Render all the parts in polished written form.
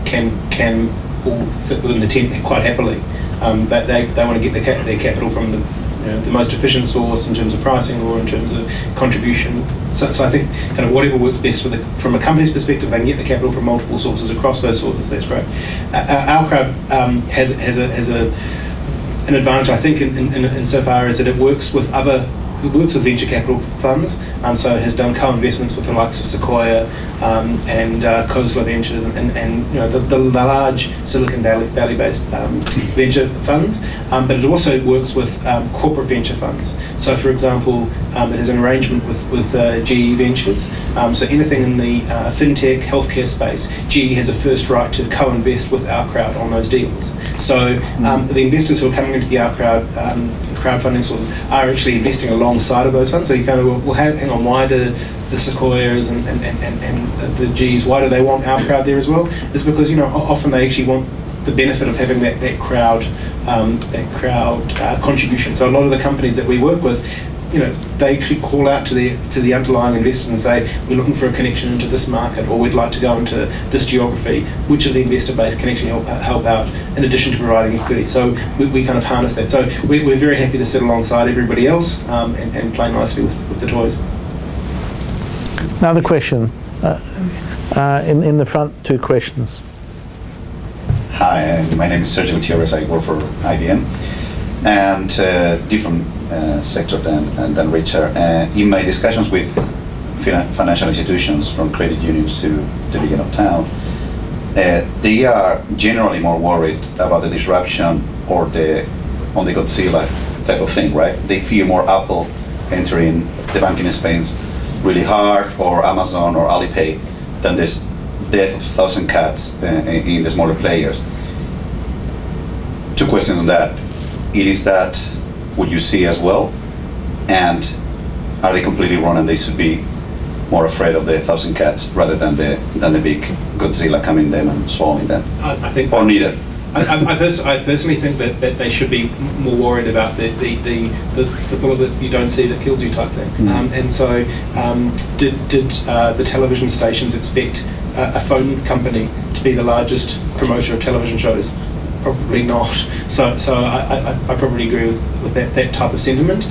can all fit within the tent quite happily. They want to get their capital from the most efficient source in terms of pricing or in terms of contribution. So I think kind of whatever works best from a company's perspective, they can get the capital from multiple sources across those sources. That's great. Our crowd has an advantage, I think, in so far as that it works with venture capital funds, so it has done co-investments with the likes of Sequoia and Khosla Ventures and the large Silicon Valley-based venture funds, but it also works with corporate venture funds. So, for example, it has an arrangement with GE Ventures. So anything in the fintech, healthcare space, GE has a first right to co-invest with our crowd on those deals. So the investors who are coming into the our crowd crowdfunding sources are actually investing alongside of those funds. So you kind of, well, hang on, why do the Sequoias and the Gs, why do they want our crowd there as well? It's because often they actually want the benefit of having that crowd contribution. So a lot of the companies that we work with, they actually call out to the underlying investors and say, we're looking for a connection into this market, or we'd like to go into this geography. Which of the investor base can actually help out in addition to providing equity? So we kind of harness that. So we're very happy to sit alongside everybody else and play nicely with the toys. Another question. In the front, two questions. Hi, my name is Sergio Gutierrez. I work for IBM and different sector than Richard. In my discussions with financial institutions, from credit unions to the beginning of town, they are generally more worried about the disruption or on the Godzilla type of thing, right? They fear more Apple entering the banking space really hard, or Amazon or Alipay, than this death of 1,000 cats in the smaller players. Two questions on that. It is that what you see as well, and are they completely wrong and they should be more afraid of the 1,000 cats rather than the big Godzilla coming them and swallowing them? I think, or neither. I personally think that they should be more worried about the bullet that you don't see that kills you type thing. And so, did the television stations expect a phone company to be the largest promoter of television shows? Probably not. So I probably agree with that type of sentiment.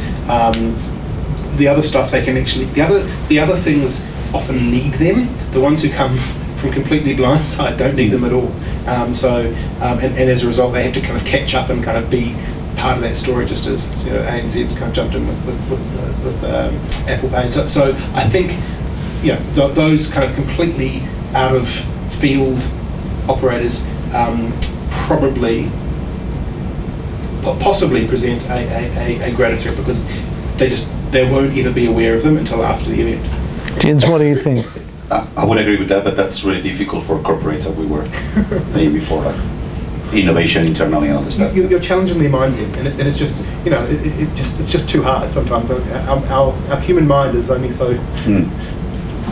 The other stuff they can actually, the other things often need them. The ones who come from completely blindside don't need them at all. And as a result, they have to kind of catch up and kind of be part of that story, just as ANZ's kind of jumped in with Apple Pay. So I think those kind of completely out of field operators possibly present a greater threat, because they won't ever be aware of them until after the event. Jens, what do you think? I would agree with that, but that's really difficult for corporates that we were maybe before, like innovation internally and all this stuff. You're challenging their mindset, and it's just it's just too hard sometimes. Our human mind is only so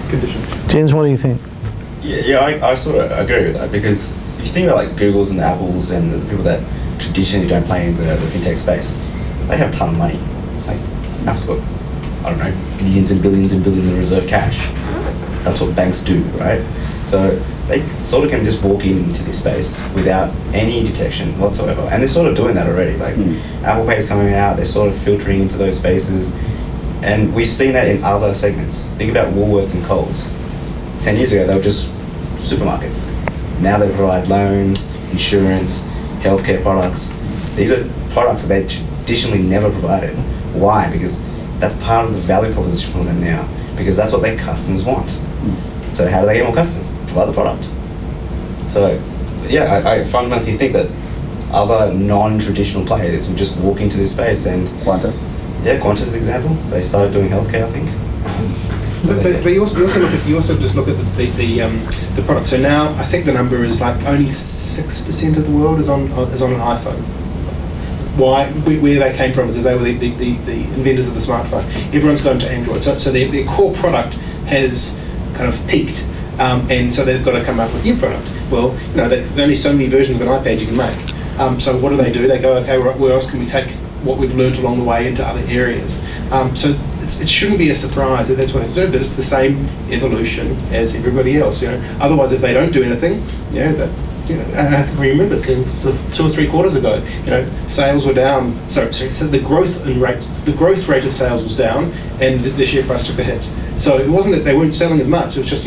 conditioned. Jens, what do you think? Yeah, I sort of agree with that, because if you think about like Googles and Apples and the people that traditionally don't play in the fintech space, they have a ton of money. Like Apple's got, I don't know, billions and billions and billions of reserve cash. That's what banks do, right? So they sort of can just walk into this space without any detection whatsoever. And they're sort of doing that already. Like Apple Pay is coming out, they're sort of filtering into those spaces. And we've seen that in other segments. Think about Woolworths and Coles. 10 years ago, they were just supermarkets. Now they provide loans, insurance, healthcare products. These are products that they traditionally never provided. Why? Because that's part of the value proposition for them now. Because that's what their customers want. So how do they get more customers? Provide the product. So yeah, I fundamentally think that other non-traditional players will just walk into this space. And Qantas? Yeah, Qantas example. They started doing healthcare, I think. But you also just look at the product. So now I think the number is like only 6% of the world is on an iPhone. Why? Where they came from? Because they were the inventors of the smartphone. Everyone's gone to Android. So their core product has kind of peaked, and so they've got to come up with new product. Well, there's only so many versions of an iPad you can make. So what do? They go, okay, where else can we take what we've learned along the way into other areas? So it's it shouldn't be a surprise that that's what they do, but it's the same evolution as everybody else. Otherwise, if they don't do anything, and I think we remember seeing 2 or 3 quarters ago, sales were down. So the growth rate of sales was down, and the share price took a hit. So it wasn't that they weren't selling as much. It was just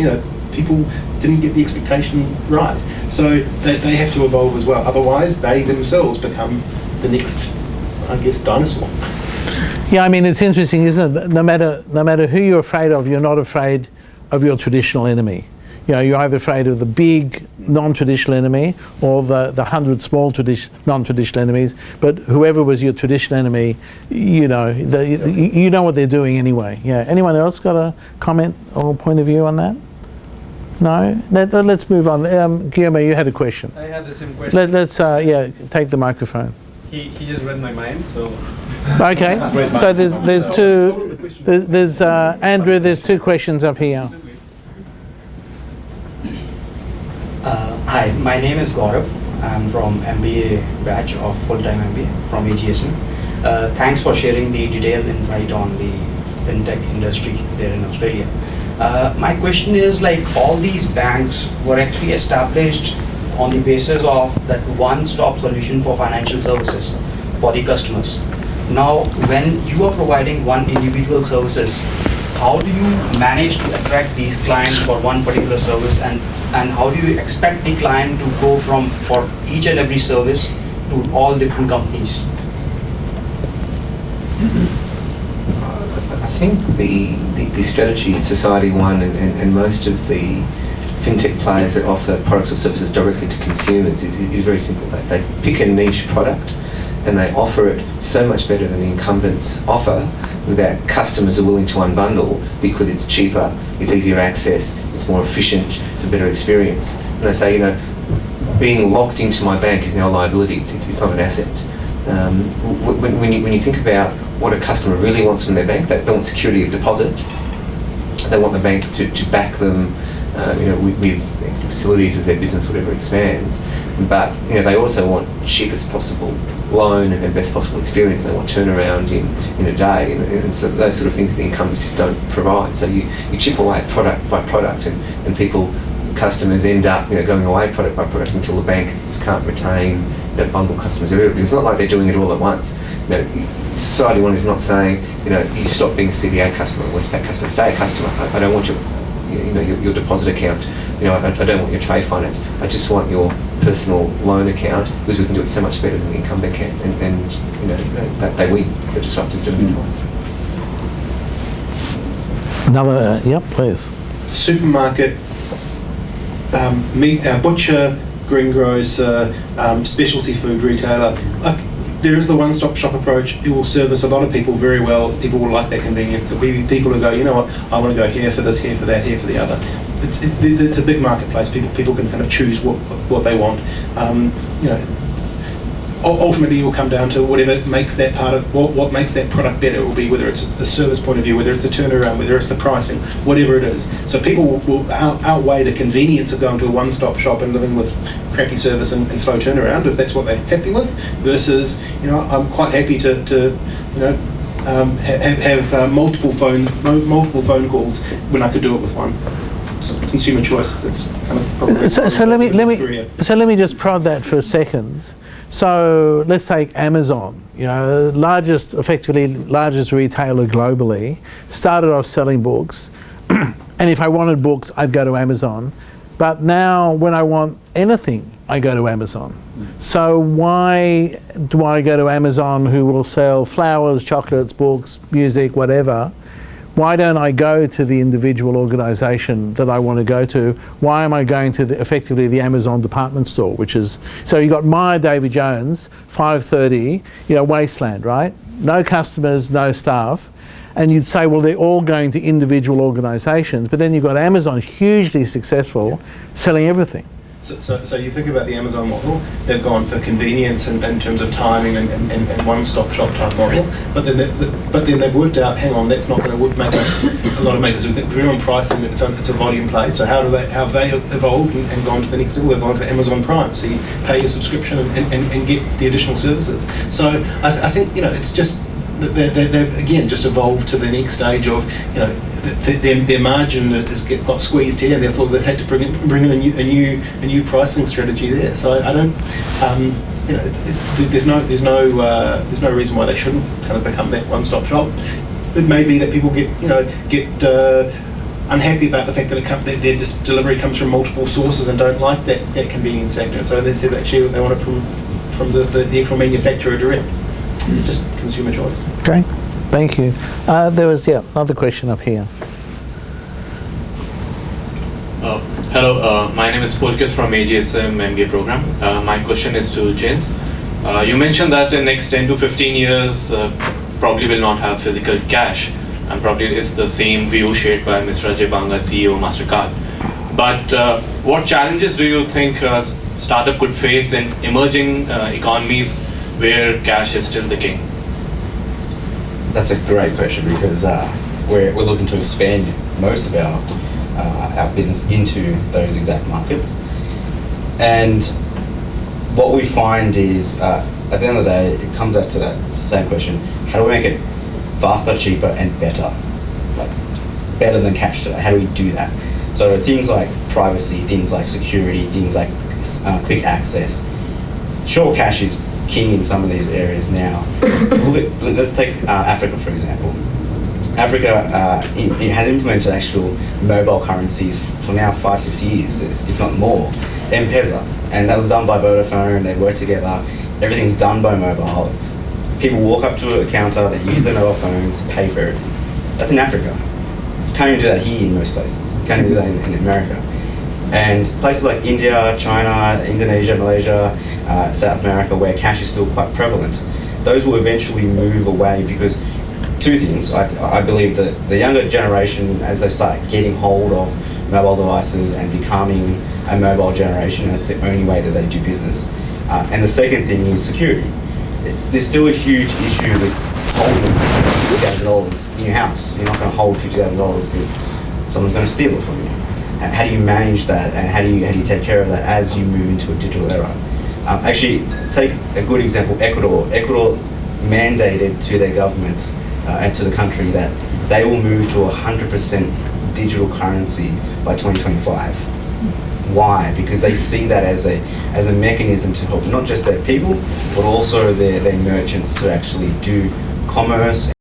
people didn't get the expectation right. So they have to evolve as well. Otherwise, they themselves become the next, I guess, dinosaur. Yeah, I mean, it's interesting, isn't it? No matter who you're afraid of, you're not afraid of your traditional enemy. You're either afraid of the big non-traditional enemy or the 100 small non-traditional enemies. But whoever was your traditional enemy, you know what they're doing anyway. Yeah. Anyone else got a comment or point of view on that? No. Let's move on. Guillermo, you had a question. I had the same question. Let's take the microphone. He just read my mind, so. Okay. So there's two. There's Andrew. There's 2 questions up here. Hi, my name is Gaurav. I'm from MBA batch of full-time MBA from AGSM. Thanks for sharing the detailed insight on the fintech industry there in Australia. My question is, all these banks were actually established on the basis of that one-stop solution for financial services for the customers. Now, when you are providing one individual services, how do you manage to attract these clients for one particular service, and how do you expect the client to go for each and every service to all different companies? I think the strategy in Society One and most of the fintech players that offer products or services directly to consumers is very simple. They pick a niche product and they offer it so much better than the incumbents offer that customers are willing to unbundle because it's cheaper, it's easier access, it's more efficient, it's a better experience. And they say, being locked into my bank is now a liability, it's not an asset. When you think about what a customer really wants from their bank, they want security of deposit, they want the bank to back them with facilities as their business, whatever expands. But they also want cheapest possible loan and best possible experience. They want turnaround in a day, and so those sort of things that the incumbents just don't provide. So you chip away at product by product, and customers end up going away product by product until the bank just can't retain bundle customers everywhere. Because it's not like they're doing it all at once. Society One is not saying you stop being a CBA customer, Westpac customer, stay a customer. I don't want your deposit account. I don't want your trade finance. I just want your personal loan account, because we can do it so much better than the incumbent can, and they win. The disruptors do it. Another, please. Supermarket, meat, butcher, greengrocer, specialty food retailer. There is the one-stop shop approach. It will service a lot of people very well. People will like that convenience. There'll be people who go, I want to go here for this, here for that, here for the other. It's a big marketplace. People can kind of choose what they want. Ultimately, it will come down to whatever makes that part of what makes that product better. It will be whether it's the service point of view, whether it's the turnaround, whether it's the pricing, whatever it is. So people will outweigh the convenience of going to a one-stop shop and living with crappy service and slow turnaround, if that's what they're happy with, versus I'm quite happy to have multiple phone calls when I could do it with one. Consumer choice. That's kind of probably. So let me just prod that for a second. So let's take Amazon, largest retailer globally, started off selling books, and if I wanted books, I'd go to Amazon. But now when I want anything, I go to Amazon. So why do I go to Amazon, who will sell flowers, chocolates, books, music, whatever? Why don't I go to the individual organisation that I want to go to? Why am I going to effectively the Amazon department store, which is, so you got Myer David Jones, 5:30, wasteland, right? No customers, no staff. And you'd say, well, they're all going to individual organisations, but then you've got Amazon, hugely successful, selling everything. So you think about the Amazon model, they've gone for convenience and in terms of timing and one-stop shop type model, but then they've worked out, hang on, that's not going to make us, a lot of makers are very on pricing, it's a volume play. So how have they evolved and gone to the next level? They've gone for Amazon Prime, so you pay your subscription and get the additional services. So I think it's just they've again just evolved to the next stage of, you know, their margin got squeezed here, and therefore they've had to bring in a new pricing strategy there. So I don't, you know, there's no reason why they shouldn't kind of become that one-stop shop. It may be that people get unhappy about the fact that their delivery comes from multiple sources and don't like that convenience factor. So they said actually they want it from the actual manufacturer direct. It's just consumer choice. Okay, thank you. There was another question up here. Hello, my name is Pulkit from AGSM MBA program. My question is to James. You mentioned that in next 10 to 15 years, probably will not have physical cash, and probably it's the same view shared by Mr. Ajay Banga, CEO MasterCard. But what challenges do you think startup could face in emerging economies where cash is still the king? That's a great question, because we're looking to expand most of our business into those exact markets. And what we find is, at the end of the day, it comes back to that same question: how do we make it faster, cheaper, and better? Like better than cash today. How do we do that? So things like privacy, things like security, things like quick access. Sure, cash is king in some of these areas now. Let's take Africa, for example. Africa it has implemented actual mobile currencies for now 5-6 years, if not more. M-Pesa, and that was done by Vodafone. They work together. Everything's done by mobile. People walk up to a counter, they use their mobile phones to pay for everything. That's in Africa. You can't even do that here in most places. You can't even do that in America. And places like India, China, Indonesia, Malaysia, South America, where cash is still quite prevalent, those will eventually move away, because two things. I believe that the younger generation, as they start getting hold of mobile devices and becoming a mobile generation, that's the only way that they do business. And the second thing is security. There's still a huge issue with holding $50,000 in your house. You're not going to hold $50,000 because someone's going to steal it from you. How do you manage that, and how do you take care of that as you move into a digital era? Actually, take a good example, Ecuador. Ecuador mandated to their government and to the country that they will move to 100% digital currency by 2025. Why? Because they see that as a mechanism to help not just their people, but also their merchants to actually do commerce